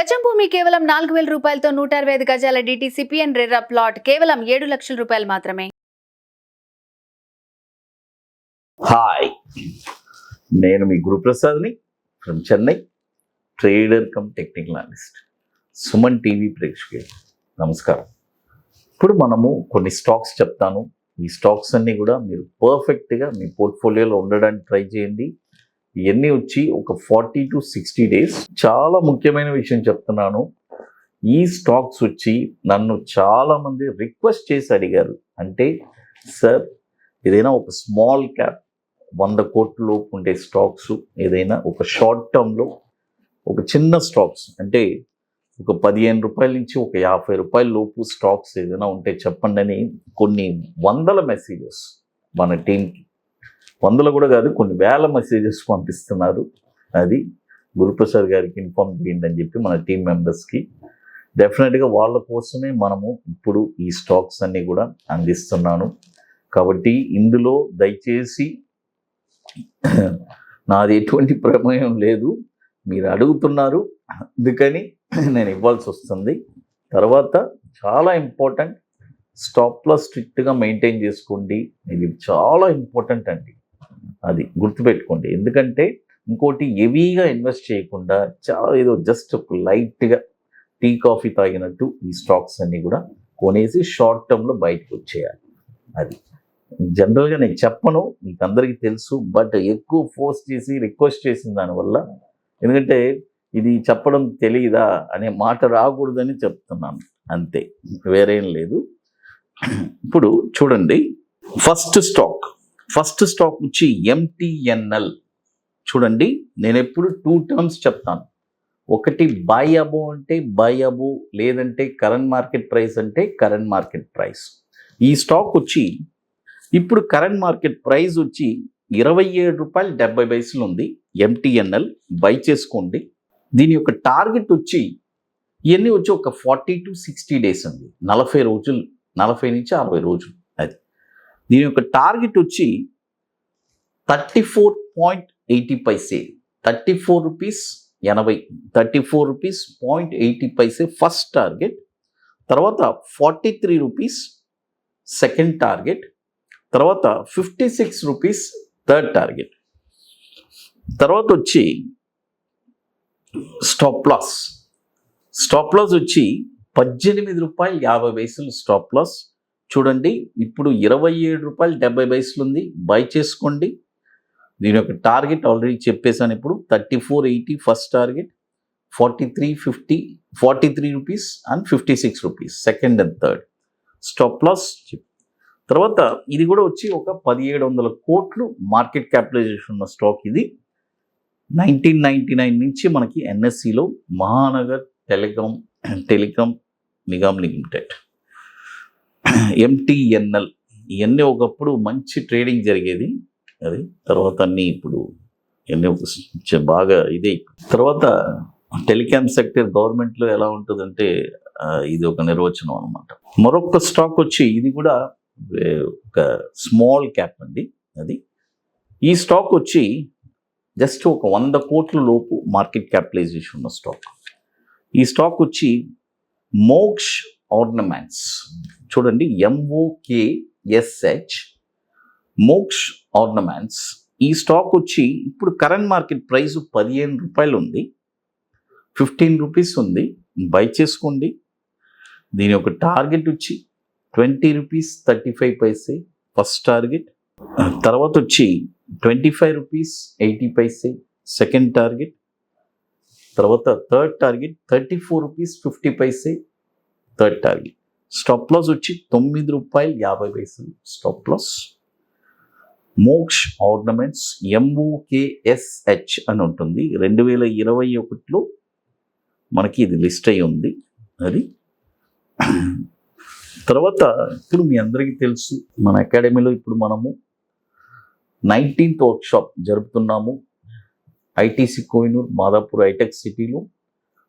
గజం భూమి కేవలం 4,000 రూపాయలతో 165 గజాల DTCPN రెర్రా ప్లాట్ కేవలం 7 లక్షల రూపాయలు మాత్రమే. హాయ్, నేను మీ గురు ప్రసాద్ని from Chennai, trader cum technical analyst. Suman TV ప్రేక్షకులు నమస్కారం. ఇప్పుడు మనము కొన్ని స్టాక్స్ చెప్తాను. ఈ స్టాక్స్ అన్నీ కూడా మీరు పర్ఫెక్ట్గా మీ పోర్ట్ఫోలియోలో ఉండడానికి ట్రై చేయండి. ఇవన్నీ వచ్చి ఒక 40 to 60 days. చాలా ముఖ్యమైన విషయం చెప్తున్నాను. ఈ స్టాక్స్ వచ్చి నన్ను చాలామంది రిక్వెస్ట్ చేసి అడిగారు. అంటే సార్, ఏదైనా ఒక స్మాల్ క్యాప్ 100 కోట్ల లోపు ఉండే స్టాక్స్, ఏదైనా ఒక షార్ట్ టర్మ్లో ఒక చిన్న స్టాక్స్, అంటే ఒక 15 రూపాయల నుంచి ఒక 50 రూపాయల లోపు స్టాక్స్ ఏదైనా ఉంటే చెప్పండి అని కొన్ని వందల మెసేజెస్ మన టీంకి, వందలు కూడా కాదు, కొన్ని వేల మెసేజెస్ పంపిస్తున్నారు. అది గురుప్రసాద్ గారికి ఇన్ఫార్మ్ చేయండి అని చెప్పి మన టీం మెంబర్స్కి. డెఫినెట్గా వాళ్ళ కోసమే మనము ఇప్పుడు ఈ స్టాక్స్ అన్నీ కూడా అందిస్తున్నాను. కాబట్టి ఇందులో దయచేసి నాది ఎటువంటి ప్రమేయం లేదు, మీరు అడుగుతున్నారు అందుకని నేను ఇవ్వాల్సి వస్తుంది. తర్వాత చాలా ఇంపార్టెంట్, స్టాప్ లాస్ స్ట్రిక్ట్గా మెయింటైన్ చేసుకోండి. ఇది చాలా ఇంపార్టెంట్ అండి, అది గుర్తుపెట్టుకోండి. ఎందుకంటే ఇంకోటి హెవీగా ఇన్వెస్ట్ చేయకుండా చాలా ఏదో జస్ట్ ఒక లైట్గా టీ కాఫీ తాగినట్టు ఈ స్టాక్స్ అన్నీ కూడా కొనేసి షార్ట్ టర్మ్లో బయటకు వచ్చేయాలి. అది జనరల్గా నేను చెప్పను, మీకు అందరికీ తెలుసు, బట్ ఎక్కువ ఫోర్స్ చేసి రిక్వెస్ట్ చేసిన దానివల్ల, ఎందుకంటే ఇది చెప్పడం తెలియదా అనే మాట రాకూడదని చెప్తున్నాను, అంతే, వేరేం లేదు. ఇప్పుడు చూడండి, ఫస్ట్ స్టాక్ వచ్చి MTNL. చూడండి, నేను ఎప్పుడు 2 టర్మ్స్ చెప్తాను. ఒకటి బై అబో అంటే బై అబో, లేదంటే కరెంట్ మార్కెట్ ప్రైస్ అంటే కరెంట్ మార్కెట్ ప్రైస్. ఈ స్టాక్ వచ్చి ఇప్పుడు కరెంట్ మార్కెట్ ప్రైస్ వచ్చి 27 రూపాయలు 70 పైసలు ఉంది. MTNL బై చేసుకోండి. దీని యొక్క టార్గెట్ వచ్చి ఇవన్నీ వచ్చి ఒక 40 to 60 days అండి, 40 రోజులు, 40 నుంచి 60 రోజులు. అది దీని యొక్క టార్గెట్ వచ్చి 34.80 paise, 34 rupees 80, 34 rupees 0.80 paise first target. తర్వాత 43 రూపీస్ సెకండ్ టార్గెట్. తర్వాత 56 రూపీస్ థర్డ్ టార్గెట్. తర్వాత వచ్చి స్టాప్ లాస్ వచ్చి 18 రూపాయలు 50 పైసలు స్టాప్ లాస్. చూడండి, ఇప్పుడు 27 రూపాయలు 70 పైసలు ఉంది, బై చేసుకోండి. దీని యొక్క టార్గెట్ ఆల్రెడీ చెప్పేశాను. ఇప్పుడు 34.80 first target, 43 rupees and 56 rupees second and third stop loss. తర్వాత ఇది కూడా వచ్చి ఒక 1700 కోట్లు మార్కెట్ క్యాపిటలైజేషన్ ఉన్న స్టాక్. ఇది 1999 నుంచి మనకి NSEలో Mahanagar telecom Nigam limited, MTNL, ఇవన్నీ ఒకప్పుడు మంచి ట్రేడింగ్ జరిగేది. అది తర్వాత అన్నీ ఇప్పుడు ఇవన్నీ బాగా ఇదే. తర్వాత టెలికాం సెక్టర్ గవర్నమెంట్లో ఎలా ఉంటుందంటే ఇది ఒక నిర్వచనం అనమాట. మరొక స్టాక్ వచ్చి ఇది కూడా ఒక స్మాల్ క్యాప్ అండి. అది ఈ స్టాక్ వచ్చి జస్ట్ ఒక 100 కోట్ల లోపు మార్కెట్ క్యాపిటలైజేషన్ ఉన్న స్టాక్. ఈ స్టాక్ వచ్చి మోక్ష్ ఆర్నమెంట్స్. చూడండి, MOKSH, మోక్ష్ ఆర్నమెంట్స్. ఈ స్టాక్ వచ్చి ఇప్పుడు కరెంట్ మార్కెట్ ప్రైస్ 15 రూపాయలు ఉంది, 15 రూపీస్ ఉంది, బై చేసుకోండి. దీని యొక్క టార్గెట్ వచ్చి 20 రూపీస్ 35 పైసే ఫస్ట్ టార్గెట్. తర్వాత వచ్చి 25 రూపీస్ 80 పైసే సెకండ్ టార్గెట్. తర్వాత third target 34 rupees 50 paise third target. Stop loss వచ్చి 9 రూపాయలు 50 పైసలు stop loss. Moksh ornaments MOKSH అని ఉంటుంది. 2021లో మనకి ఇది లిస్ట్ అయి ఉంది. అది తర్వాత ఇప్పుడు మీ అందరికీ తెలుసు, మన అకాడమీలో ఇప్పుడు మనము 19th వర్క్షాప్ జరుపుతున్నాము. ITC కోహినూర్ మాదాపూర్ హైటెక్ సిటీలో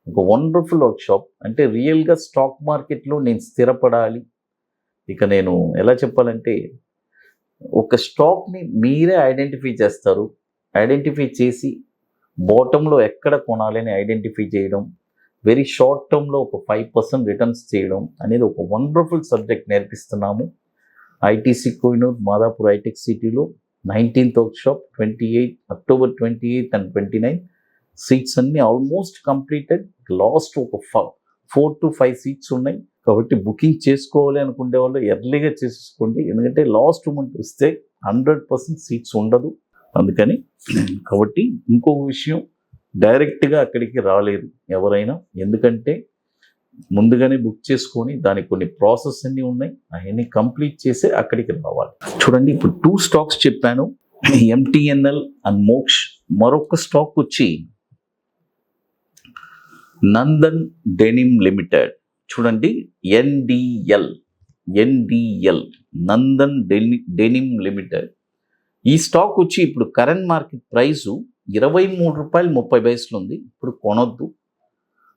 ఒక వండర్ఫుల్ వర్క్షాప్. అంటే రియల్గా స్టాక్ మార్కెట్లో నేను స్థిరపడాలి. ఇక నేను ఎలా చెప్పాలంటే, ఒక స్టాక్ని మీరే ఐడెంటిఫై చేస్తారు. ఐడెంటిఫై చేసి బాటంలో ఎక్కడ కొనాలని ఐడెంటిఫై చేయడం, వెరీ షార్ట్ టర్మ్లో ఒక 5% రిటర్న్స్ చేయడం అనేది ఒక వండర్ఫుల్ సబ్జెక్ట్ నేర్పిస్తున్నాము. ఐటీసీ కోహినూర్ మాదాపూర్ హైటెక్ సిటీలో 19th workshop, October 28th and 29th. Seats అన్నీ ఆల్మోస్ట్ కంప్లీటెడ్. లాస్ట్ ఒక 4 to 5 సీట్స్ ఉన్నాయి. కాబట్టి బుకింగ్ చేసుకోవాలి అనుకునే వాళ్ళు ఎర్లీగా చేసేసుకోండి. ఎందుకంటే లాస్ట్ మూమెంట్ వస్తే 100% సీట్స్ ఉండదు. అందుకని కాబట్టి ఇంకొక విషయం, డైరెక్ట్గా అక్కడికి రాలేదు ఎవరైనా. ఎందుకంటే ముందుగానే బుక్ చేసుకొని దానికి కొన్ని ప్రాసెస్ అన్నీ ఉన్నాయి, అవన్నీ కంప్లీట్ చేసి అక్కడికి రావాలి. చూడండి, ఇప్పుడు 2 స్టాక్స్ చెప్పాను, ఎంటీఎన్ఎల్ అండ్ మోక్ష్. మరొక స్టాక్ వచ్చి నందన్ డెనిమ్ లిమిటెడ్. చూడండి, ఎన్డిఎల్ నందన్ డెనిమ్ లిమిటెడ్. ఈ స్టాక్ వచ్చి ఇప్పుడు కరెంట్ మార్కెట్ ప్రైసు ₹23.30 ఉంది. ఇప్పుడు కొనొద్దు,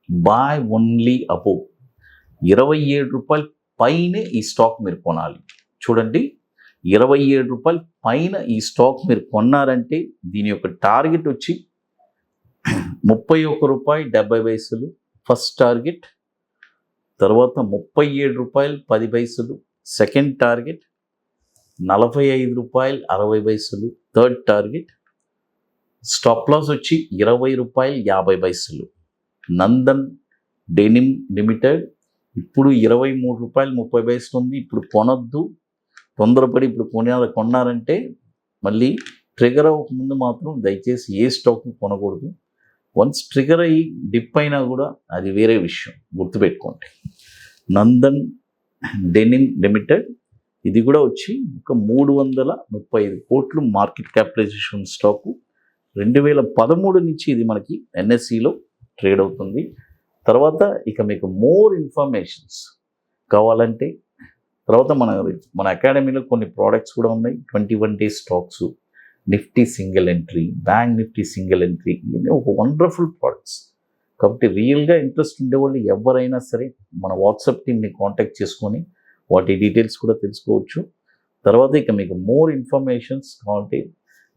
బాయ్ ఓన్లీ అబోవ్. ₹27 పైనే ఈ స్టాక్ మీరు కొనాలి. చూడండి, ₹27 పైన ఈ స్టాక్ మీరు కొన్నారంటే దీని యొక్క టార్గెట్ వచ్చి ₹31.70 ఫస్ట్ టార్గెట్, తర్వాత ₹37.10 second target, ₹45.60 third target, stop loss వచ్చి ₹20.50. నందన్ డెనిమ్ లిమిటెడ్ ఇప్పుడు ₹23.30 ఉంది. ఇప్పుడు కొనొద్దు, తొందరపడి ఇప్పుడు కొన్నారంటే మళ్ళీ ట్రిగర్ అవ్వకముందు మాత్రం దయచేసి ఏ స్టాక్ కొనకూడదు. వన్స్ ట్రిగర్ అయ్యి డిప్ అయినా కూడా అది వేరే విషయం, గుర్తుపెట్టుకోండి. నందన్ డెనిమ్ లిమిటెడ్ ఇది కూడా వచ్చి ఒక 335 కోట్లు మార్కెట్ క్యాపిటలైజేషన్ స్టాకు. 2013 నుంచి ఇది మనకి ఎన్ఎస్సిలో ట్రేడ్ అవుతుంది. తర్వాత ఇక మీకు మోర్ ఇన్ఫర్మేషన్స్ కావాలంటే తర్వాత మన అకాడమీలో కొన్ని ప్రోడక్ట్స్ కూడా ఉన్నాయి. 21 days stocks, Nifty single entry, bank Nifty single entry, ఇవన్నీ ఒక వండర్ఫుల్ ప్రోడక్ట్స్. కాబట్టి రియల్గా ఇంట్రెస్ట్ ఉండేవాళ్ళు ఎవరైనా సరే మన వాట్సాప్ టీమ్ని కాంటాక్ట్ చేసుకొని వాటి డీటెయిల్స్ కూడా తెలుసుకోవచ్చు. తర్వాత ఇక మీకు మోర్ ఇన్ఫర్మేషన్స్ కావాలంటే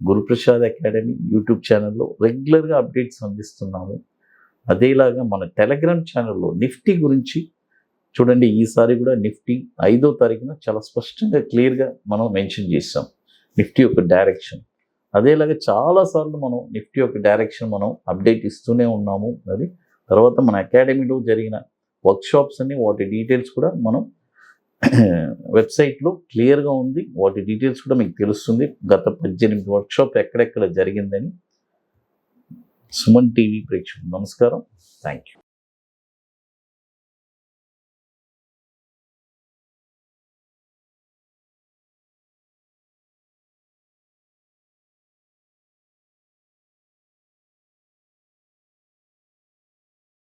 గురుప్రసాద్ అకాడమీ యూట్యూబ్ ఛానల్లో రెగ్యులర్గా అప్డేట్స్ అందిస్తున్నాము. అదేలాగా మన టెలిగ్రామ్ ఛానల్లో నిఫ్టీ గురించి చూడండి, ఈసారి కూడా నిఫ్టీ 5వ తారీఖున చాలా స్పష్టంగా క్లియర్గా మనం మెన్షన్ చేస్తాం నిఫ్టీ యొక్క డైరెక్షన్. అదేలాగా చాలాసార్లు మనం నిఫ్టీ యొక్క డైరెక్షన్ మనం అప్డేట్ ఇస్తూనే ఉన్నాము. అది తర్వాత మన అకాడమీలో జరిగిన వర్క్షాప్స్ అన్ని వాటి డీటెయిల్స్ కూడా మనం వెబ్సైట్లో క్లియర్గా ఉంది. వాటి డీటెయిల్స్ కూడా మీకు తెలుస్తుంది. గత 18 వర్క్షాప్ ఎక్కడెక్కడ జరిగిందని. సుమన్ టీవీ ప్రేక్షకులు నమస్కారం. Thank you.